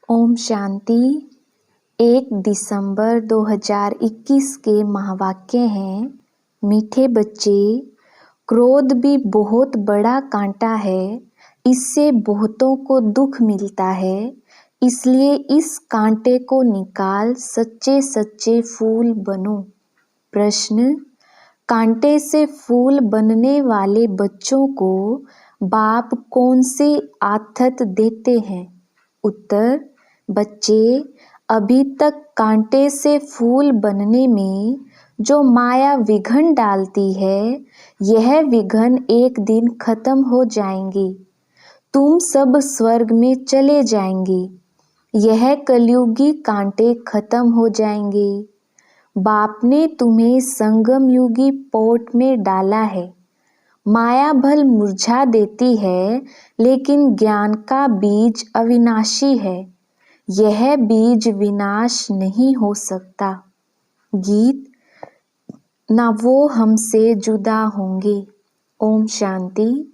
ओम शांति। 1 दिसंबर 2021 के महावाक्य हैं, मीठे बच्चे, क्रोध भी बहुत बड़ा कांटा है, इससे बहुतों को दुख मिलता है, इसलिए इस कांटे को निकाल सच्चे सच्चे फूल बनो। प्रश्न: कांटे से फूल बनने वाले बच्चों को बाप कौन से आथत देते हैं? उत्तर: बच्चे, अभी तक कांटे से फूल बनने में जो माया विघन डालती है, यह विघन एक दिन खत्म हो जाएंगे। तुम सब स्वर्ग में चले जाएंगे। यह कलयुगी कांटे खत्म हो जाएंगे। बाप ने तुम्हें संगम युगी पोट में डाला है। माया भल मुरझा देती है, लेकिन ज्ञान का बीज अविनाशी है। यह बीज विनाश नहीं हो सकता। गीत: ना वो हमसे जुदा होंगे। ओम शांति।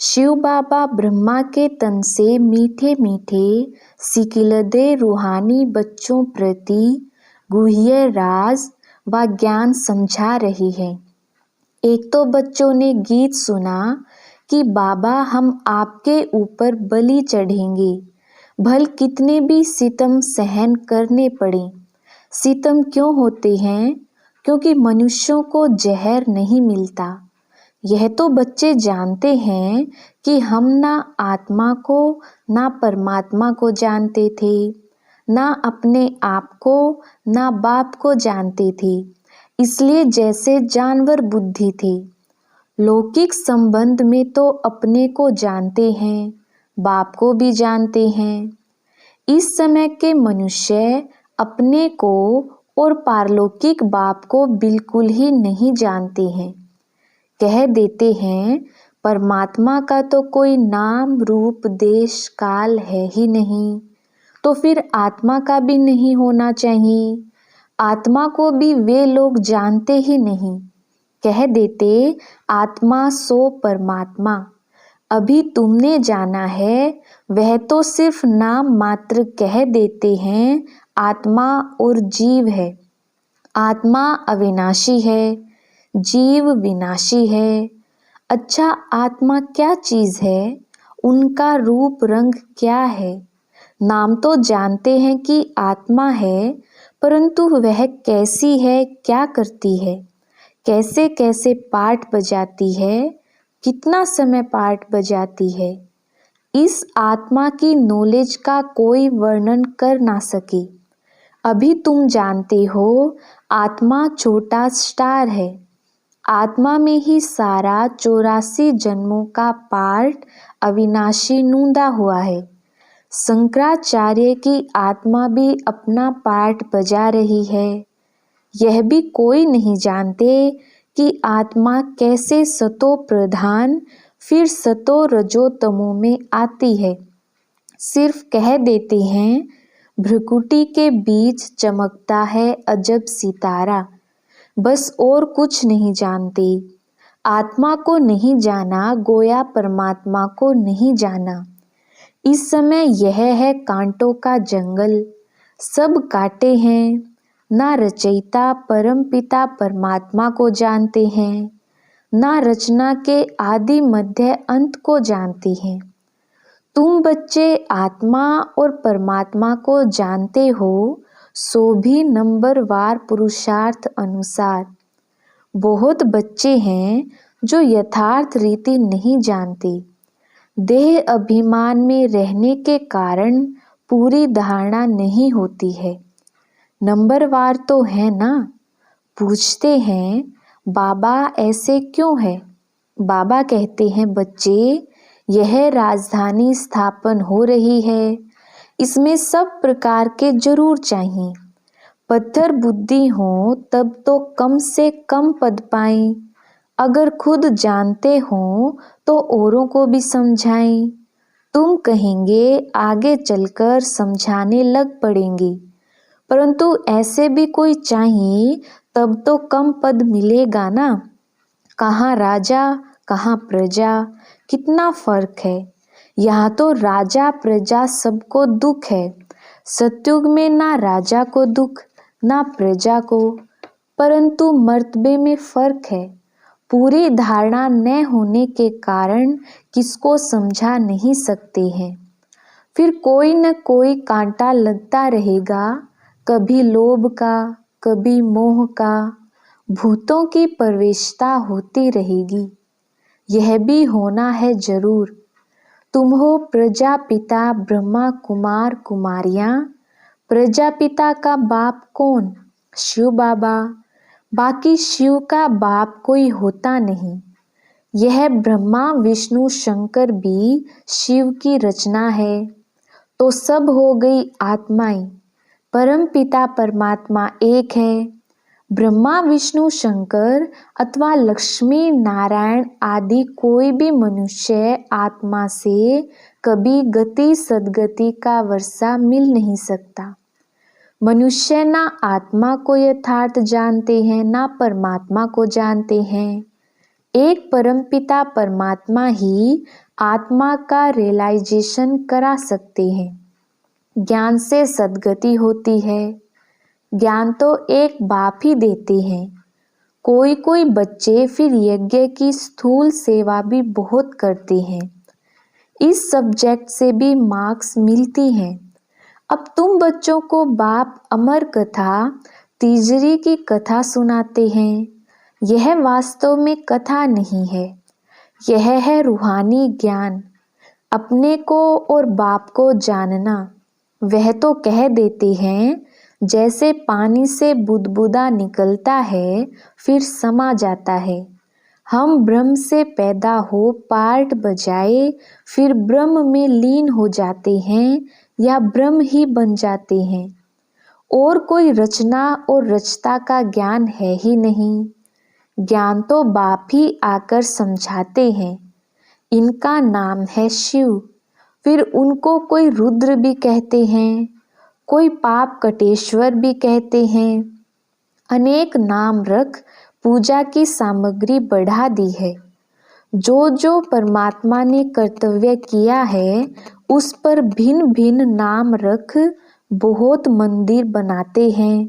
शिव बाबा ब्रह्मा के तन से मीठे मीठे सिकिलदे रूहानी बच्चों प्रति गुह्य राज व ज्ञान समझा रही है। एक तो बच्चों ने गीत सुना कि बाबा हम आपके ऊपर बलि चढ़ेंगे, भल कितने भी सितम सहन करने पड़े। सितम क्यों होते हैं? क्योंकि मनुष्यों को जहर नहीं मिलता। यह तो बच्चे जानते हैं कि हम ना आत्मा को ना परमात्मा को जानते थे, ना अपने आप को ना बाप को जानते थे, इसलिए जैसे जानवर बुद्धि थे। लौकिक संबंध में तो अपने को जानते हैं, बाप को भी जानते हैं। इस समय के मनुष्य अपने को और पारलौकिक बाप को बिल्कुल ही नहीं जानते हैं। कह देते हैं परमात्मा का तो कोई नाम रूप देश काल है ही नहीं, तो फिर आत्मा का भी नहीं होना चाहिए। आत्मा को भी वे लोग जानते ही नहीं। कह देते आत्मा सो परमात्मा। अभी तुमने जाना है, वह तो सिर्फ नाम मात्र कह देते हैं आत्मा और जीव है। आत्मा अविनाशी है, जीव विनाशी है। अच्छा, आत्मा क्या चीज़ है? उनका रूप रंग क्या है? नाम तो जानते हैं कि आत्मा है, परंतु वह कैसी है, क्या करती है, कैसे कैसे पाठ बजाती है, कितना समय पाठ बजाती है, इस आत्मा की नॉलेज का कोई वर्णन कर ना सके। अभी तुम जानते हो आत्मा छोटा स्टार है। आत्मा में ही सारा 84 जन्मों का पाठ अविनाशी नूंदा हुआ है। शंकराचार्य की आत्मा भी अपना पाठ बजा रही है। यह भी कोई नहीं जानते कि आत्मा कैसे सतो प्रधान फिर सतो रजो तमो में आती है। सिर्फ कह देते हैं भ्रुकुटी के बीच चमकता है अजब सितारा, बस और कुछ नहीं जानते। आत्मा को नहीं जाना, गोया परमात्मा को नहीं जाना। इस समय यह है कांटों का जंगल, सब कांटे हैं। ना रचयिता परम पिता परमात्मा को जानते हैं, ना रचना के आदि मध्य अंत को जानते हैं। तुम बच्चे आत्मा और परमात्मा को जानते हो, सो भी नंबरवार पुरुषार्थ अनुसार। बहुत बच्चे हैं जो यथार्थ रीति नहीं जानते। देह अभिमान में रहने के कारण पूरी धारणा नहीं होती है। नंबरवार तो है ना। पूछते हैं बाबा ऐसे क्यों है? बाबा कहते हैं बच्चे, यह राजधानी स्थापन हो रही है, इसमें सब प्रकार के जरूर चाहिए। पत्थर बुद्धि हो तब तो कम से कम पद पाएं। अगर खुद जानते हो तो औरों को भी समझाएं। तुम कहेंगे आगे चलकर समझाने लग पड़ेंगे, परंतु ऐसे भी कोई चाहिए तब तो कम पद मिलेगा ना। कहाँ राजा कहाँ प्रजा, कितना फर्क है। यहाँ तो राजा प्रजा सबको दुख है। सतयुग में ना राजा को दुख ना प्रजा को, परंतु मर्तबे में फर्क है। पूरी धारणा न होने के कारण किसको समझा नहीं सकते हैं। फिर कोई न कोई कांटा लगता रहेगा, कभी लोभ का, कभी मोह का। भूतों की प्रवेशता होती रहेगी। यह भी होना है जरूर। तुम हो प्रजापिता ब्रह्मा कुमार कुमारियाँ। प्रजापिता का बाप कौन? शिव बाबा। बाकी शिव का बाप कोई होता नहीं। यह ब्रह्मा विष्णु शंकर भी शिव की रचना है। तो सब हो गई आत्माएं। परम पिता परमात्मा एक है। ब्रह्मा विष्णु शंकर अथवा लक्ष्मी नारायण आदि कोई भी मनुष्य आत्मा से कभी गति सद्गति का वर्षा मिल नहीं सकता। मनुष्य ना आत्मा को यथार्थ जानते हैं ना परमात्मा को जानते हैं। एक परमपिता परमात्मा ही आत्मा का रियलाइजेशन करा सकते हैं। ज्ञान से सद्गति होती है। ज्ञान तो एक बाप ही देते हैं। कोई कोई बच्चे फिर यज्ञ की स्थूल सेवा भी बहुत करते हैं। इस सब्जेक्ट से भी मार्क्स मिलती हैं। अब तुम बच्चों को बाप अमर कथा तीजरी की कथा सुनाते हैं। यह वास्तव में कथा नहीं है, यह है रूहानी ज्ञान। अपने को और बाप को जानना। वह तो कह देते हैं जैसे पानी से बुदबुदा निकलता है फिर समा जाता है। हम ब्रह्म से पैदा हो पार्ट बजाए फिर ब्रह्म में लीन हो जाते हैं या ब्रह्म ही बन जाते हैं। और कोई रचना और रचता का ज्ञान है ही नहीं। ज्ञान तो बाप ही आकर समझाते हैं। इनका नाम है शिव। फिर उनको कोई रुद्र भी कहते हैं, कोई पाप कटेश्वर भी कहते हैं। अनेक नाम रख पूजा की सामग्री बढ़ा दी है। जो जो परमात्मा ने कर्तव्य किया है उस पर भिन्न भिन्न नाम रख बहुत मंदिर बनाते हैं।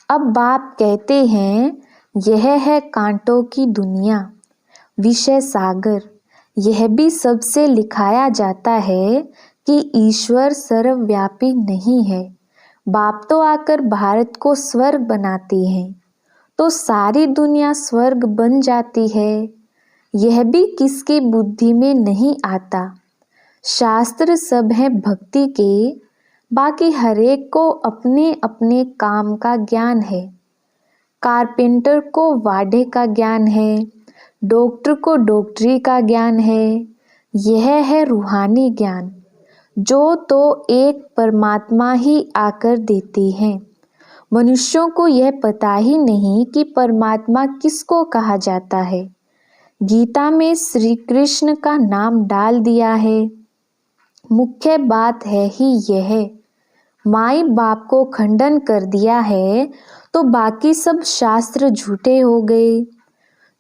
अब बाप कहते हैं यह है कांटों की दुनिया, विषय सागर। यह भी सबसे लिखाया जाता है कि ईश्वर सर्वव्यापी नहीं है। बाप तो आकर भारत को स्वर्ग बनाते हैं, तो सारी दुनिया स्वर्ग बन जाती है। यह भी किसकी बुद्धि में नहीं आता। शास्त्र सब है भक्ति के, बाकी हरेक को अपने अपने काम का ज्ञान है। कारपेंटर को वाढे का ज्ञान है, डॉक्टर को डॉक्टरी का ज्ञान है। यह है रूहानी ज्ञान, जो तो एक परमात्मा ही आकर देते हैं। मनुष्यों को यह पता ही नहीं कि परमात्मा किसको कहा जाता है। गीता में श्री कृष्ण का नाम डाल दिया है। मुख्य बात है ही यह। माई बाप को खंडन कर दिया है तो बाकी सब शास्त्र झूठे हो गए।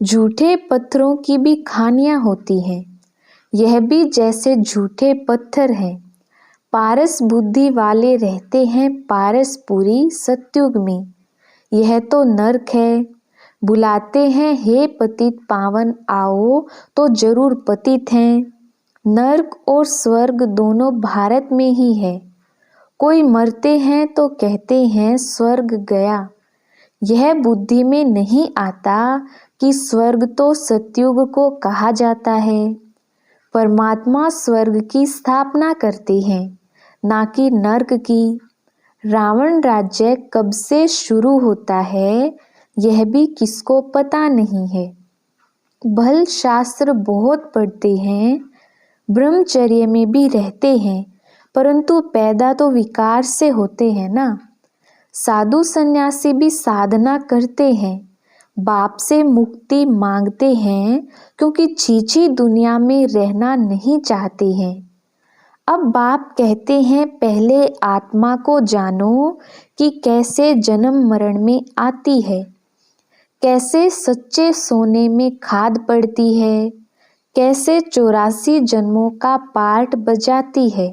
झूठे पत्थरों की भी खानियां होती हैं। यह भी जैसे झूठे पत्थर हैं। पारस बुद्धि वाले रहते हैं पारसपुरी सतयुग में। यह तो नरक है। बुलाते हैं हे पतित पावन आओ, तो जरूर पतित हैं। नरक और स्वर्ग दोनों भारत में ही है। कोई मरते हैं तो कहते हैं स्वर्ग गया। यह बुद्धि में नहीं आता कि स्वर्ग तो सतयुग को कहा जाता है। परमात्मा स्वर्ग की स्थापना करते हैं, ना कि नरक की। रावण राज्य कब से शुरू होता है यह भी किसको पता नहीं है। भल शास्त्र बहुत पढ़ते हैं, ब्रह्मचर्य में भी रहते हैं, परंतु पैदा तो विकार से होते हैं ना। साधु सन्यासी भी साधना करते हैं, बाप से मुक्ति मांगते हैं, क्योंकि छीछी दुनिया में रहना नहीं चाहते हैं। अब बाप कहते हैं पहले आत्मा को जानो कि कैसे जन्म मरण में आती है, कैसे सच्चे सोने में खाद पड़ती है, कैसे 84 जन्मों का पार्ट बजाती है।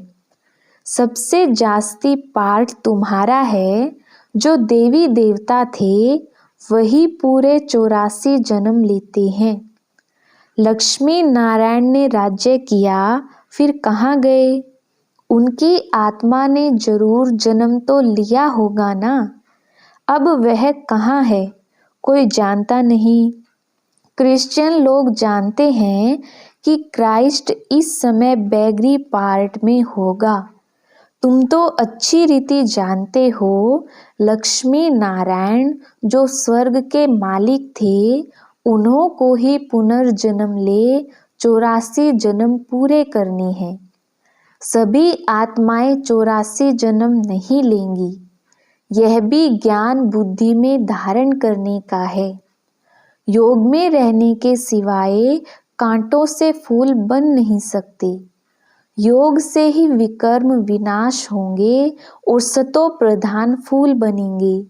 सबसे जास्ती पार्ट तुम्हारा है। जो देवी देवता थे वही पूरे 84 जन्म लेते हैं। लक्ष्मी नारायण ने राज्य किया, फिर कहाँ गए? उनकी आत्मा ने जरूर जन्म तो लिया होगा ना। अब वह कहाँ है कोई जानता नहीं। क्रिश्चियन लोग जानते हैं कि क्राइस्ट इस समय बैगरी पार्ट में होगा। तुम तो अच्छी रीति जानते हो लक्ष्मी नारायण जो स्वर्ग के मालिक थे, उन्हों को ही पुनर्जन्म ले 84 जन्म पूरे करने हैं। सभी आत्माएं 84 जन्म नहीं लेंगी। यह भी ज्ञान बुद्धि में धारण करने का है। योग में रहने के सिवाय कांटों से फूल बन नहीं सकते। योग से ही विकर्म विनाश होंगे और सतो प्रधान फूल बनेंगे।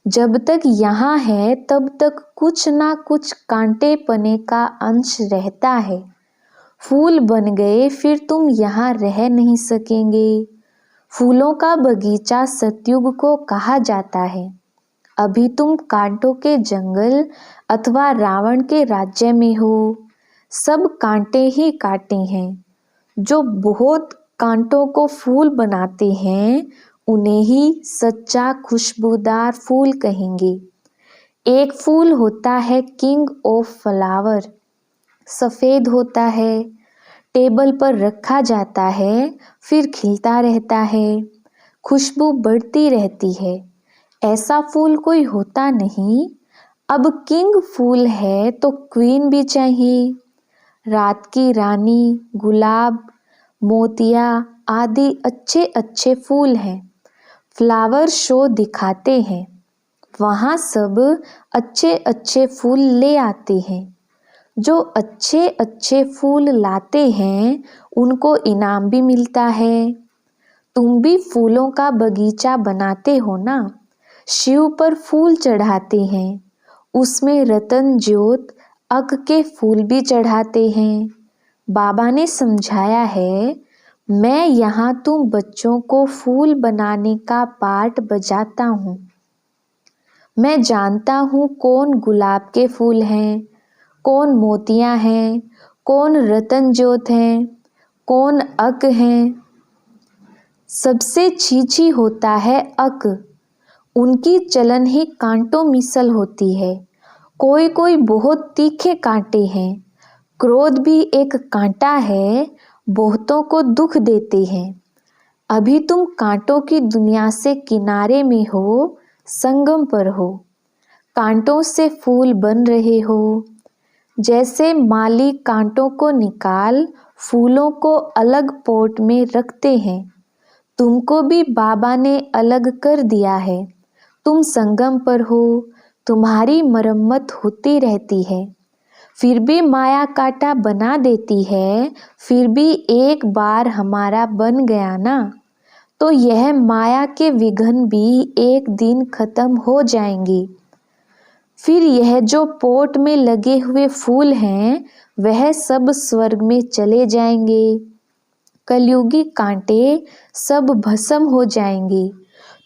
जब तक यहाँ है तब तक कुछ ना कुछ कांटे पने का अंश रहता है। फूल बन गए फिर तुम यहाँ रह नहीं सकेंगे। फूलों का बगीचा सतयुग को कहा जाता है। अभी तुम कांटों के जंगल अथवा रावण के राज्य में हो। सब कांटे ही कांटे हैं। जो बहुत कांटों को फूल बनाते हैं उन्हें ही सच्चा खुशबूदार फूल कहेंगे। एक फूल होता है किंग ऑफ फ्लावर, सफ़ेद होता है, टेबल पर रखा जाता है, फिर खिलता रहता है, खुशबू बढ़ती रहती है। ऐसा फूल कोई होता नहीं। अब किंग फूल है तो क्वीन भी चाहिए। रात की रानी, गुलाब, मोतिया आदि अच्छे अच्छे फूल हैं। फ्लावर शो दिखाते हैं, वहाँ सब अच्छे अच्छे फूल ले आते हैं। जो अच्छे अच्छे फूल लाते हैं उनको इनाम भी मिलता है। तुम भी फूलों का बगीचा बनाते हो ना। शिव पर फूल चढ़ाते हैं, उसमें रतन ज्योत अक के फूल भी चढ़ाते हैं। बाबा ने समझाया है, मैं यहाँ तुम बच्चों को फूल बनाने का पाठ बजाता हूँ। मैं जानता हूँ कौन गुलाब के फूल हैं, कौन मोतियाँ हैं, कौन रतन ज्योत हैं, कौन अक हैं। सबसे छीछी होता है अक। उनकी चलन ही कांटों मिसल होती है। कोई कोई बहुत तीखे कांटे हैं। क्रोध भी एक कांटा है, बहुतों को दुख देते हैं। अभी तुम कांटों की दुनिया से किनारे में हो, संगम पर हो। कांटों से फूल बन रहे हो। जैसे माली कांटों को निकाल फूलों को अलग पोट में रखते हैं, तुमको भी बाबा ने अलग कर दिया है। तुम संगम पर हो, तुम्हारी मरम्मत होती रहती है। फिर भी माया कांटा बना देती है। फिर भी एक बार हमारा बन गया ना, तो यह माया के विघ्न भी एक दिन खत्म हो जाएंगे। फिर यह जो पोट में लगे हुए फूल हैं वह सब स्वर्ग में चले जाएंगे। कलयुगी कांटे सब भस्म हो जाएंगे।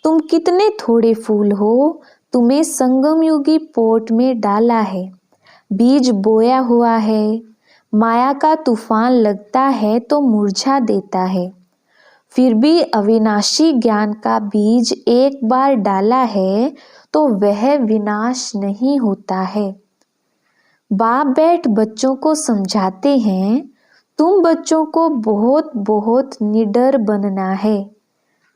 तुम कितने थोड़े फूल हो, तुम्हें संगम युगी पोट में डाला है। बीज बोया हुआ है। माया का तूफान लगता है तो मुरझा देता है। फिर भी अविनाशी ज्ञान का बीज एक बार डाला है तो वह विनाश नहीं होता है। बाप बैठ बच्चों को समझाते हैं, तुम बच्चों को बहुत बहुत निडर बनना है।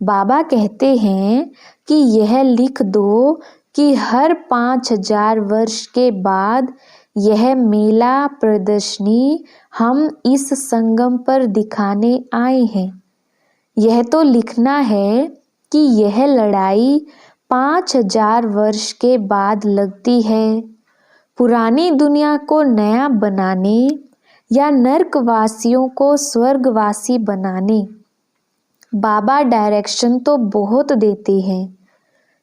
बाबा कहते हैं कि यह लिख दो कि हर 5000 वर्ष के बाद यह मेला प्रदर्शनी हम इस संगम पर दिखाने आए हैं। यह तो लिखना है कि यह लड़ाई 5000 वर्ष के बाद लगती है। पुरानी दुनिया को नया बनाने या नरकवासियों को स्वर्गवासी बनाने। बाबा डायरेक्शन तो बहुत देते हैं,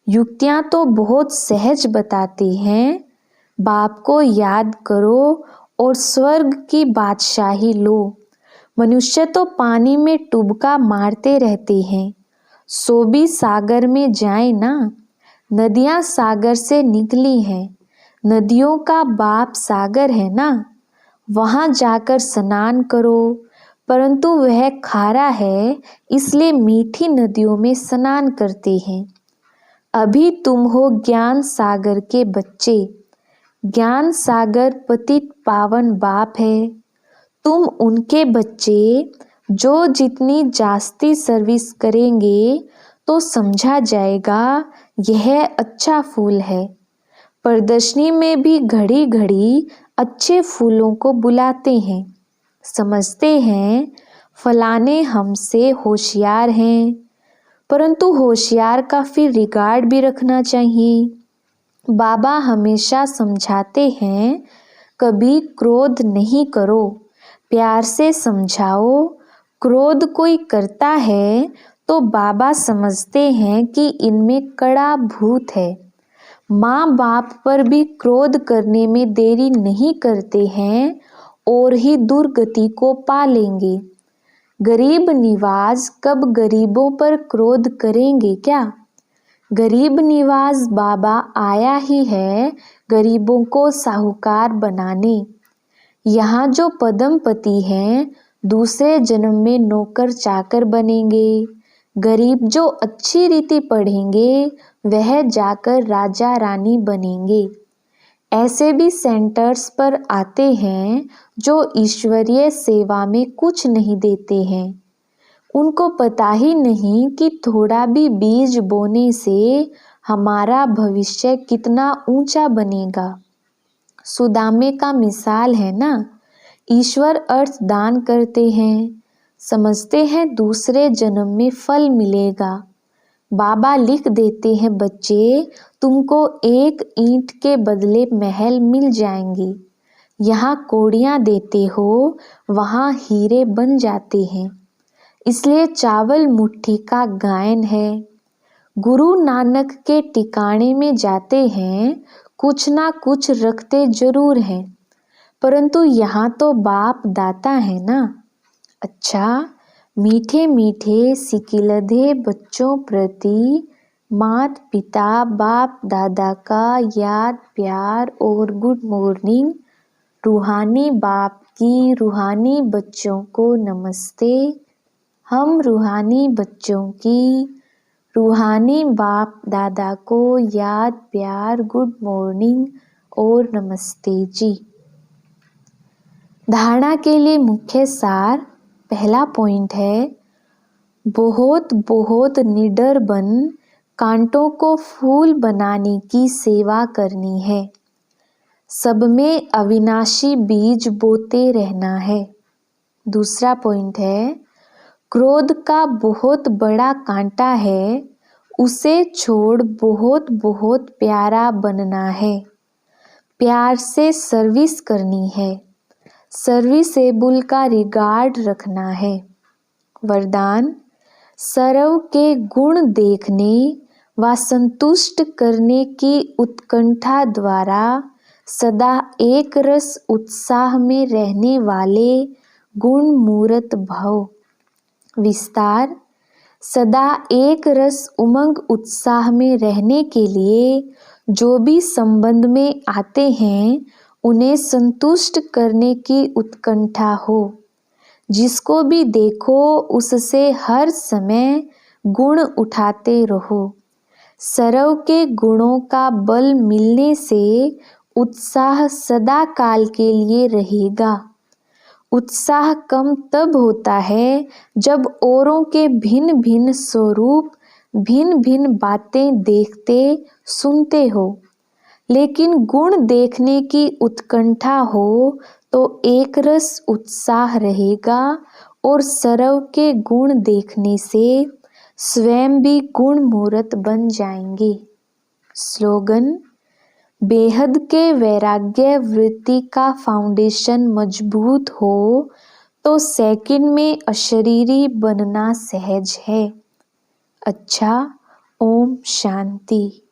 युक्तियाँ तो बहुत सहज बताते हैं। बाप को याद करो और स्वर्ग की बादशाही लो। मनुष्य तो पानी में टुबका मारते रहते हैं, सो भी सागर में जाए ना। नदियां सागर से निकली हैं, नदियों का बाप सागर है ना। वहां जाकर स्नान करो, परंतु वह खारा है, इसलिए मीठी नदियों में स्नान करते हैं। अभी तुम हो ज्ञान सागर के बच्चे, ज्ञान सागर पतित पावन बाप है। तुम उनके बच्चे जो जितनी जास्ती सर्विस करेंगे तो समझा जाएगा यह अच्छा फूल है। प्रदर्शनी में भी घड़ी घड़ी अच्छे फूलों को बुलाते हैं, समझते हैं फलाने हमसे होशियार हैं, परंतु होशियार का फिर रिगार्ड भी रखना चाहिए। बाबा हमेशा समझाते हैं कभी क्रोध नहीं करो, प्यार से समझाओ। क्रोध कोई करता है तो बाबा समझते हैं कि इनमें कड़ा भूत है। माँ बाप पर भी क्रोध करने में देरी नहीं करते हैं और ही दुर्गति को पा लेंगे। गरीब निवाज कब गरीबों पर क्रोध करेंगे क्या? गरीब निवाज बाबा आया ही है गरीबों को साहूकार बनाने। यहाँ जो पदमपति हैं दूसरे जन्म में नौकर चाकर बनेंगे। गरीब जो अच्छी रीति पढ़ेंगे वह जाकर राजा रानी बनेंगे। ऐसे भी सेंटर्स पर आते हैं जो ईश्वरीय सेवा में कुछ नहीं देते हैं। उनको पता ही नहीं कि थोड़ा भी बीज बोने से हमारा भविष्य कितना ऊंचा बनेगा। सुदामे का मिसाल है ना, ईश्वर अर्थ दान करते हैं, समझते हैं दूसरे जन्म में फल मिलेगा। बाबा लिख देते हैं बच्चे तुमको एक ईंट के बदले महल मिल जाएंगे। यहाँ कोड़ियाँ देते हो वहाँ हीरे बन जाते हैं। इसलिए चावल मुट्ठी का गायन है। गुरु नानक के टिकाणे में जाते हैं, कुछ ना कुछ रखते जरूर हैं, परंतु यहाँ तो बाप दाता है ना। अच्छा, मीठे मीठे सिकिलधे बच्चों प्रति मात पिता बाप दादा का याद प्यार और गुड मॉर्निंग। रूहानी बाप की रूहानी बच्चों को नमस्ते। हम रूहानी बच्चों की रूहानी बाप दादा को याद प्यार गुड मॉर्निंग और नमस्ते जी। धारणा के लिए मुख्य सार, पहला पॉइंट है बहुत बहुत निडर बन कांटों को फूल बनाने की सेवा करनी है। सब में अविनाशी बीज बोते रहना है। दूसरा पॉइंट है क्रोध का बहुत बड़ा कांटा है, उसे छोड़ बहुत बहुत प्यारा बनना है। प्यार से सर्विस करनी है, सर्विसेबल का रिगार्ड रखना है। वरदान, सर्व के गुण देखने व संतुष्ट करने की उत्कंठा द्वारा सदा एक रस उत्साह में रहने वाले गुण मूर्त भव। विस्तार, सदा एक रस उमंग उत्साह में रहने के लिए जो भी संबंध में आते हैं उन्हें संतुष्ट करने की उत्कंठा हो। जिसको भी देखो उससे हर समय गुण उठाते रहो। सर्व के गुणों का बल मिलने से उत्साह सदा काल के लिए रहेगा। उत्साह कम तब होता है जब औरों के भिन्न भिन्न स्वरूप भिन्न भिन्न बातें देखते सुनते हो, लेकिन गुण देखने की उत्कंठा हो तो एक रस उत्साह रहेगा और सर्व के गुण देखने से स्वयं भी गुण मूर्त बन जाएंगे। स्लोगन, बेहद के वैराग्य वृत्ति का फाउंडेशन मजबूत हो तो सेकंड में अशरीरी बनना सहज है। अच्छा, ओम शांति।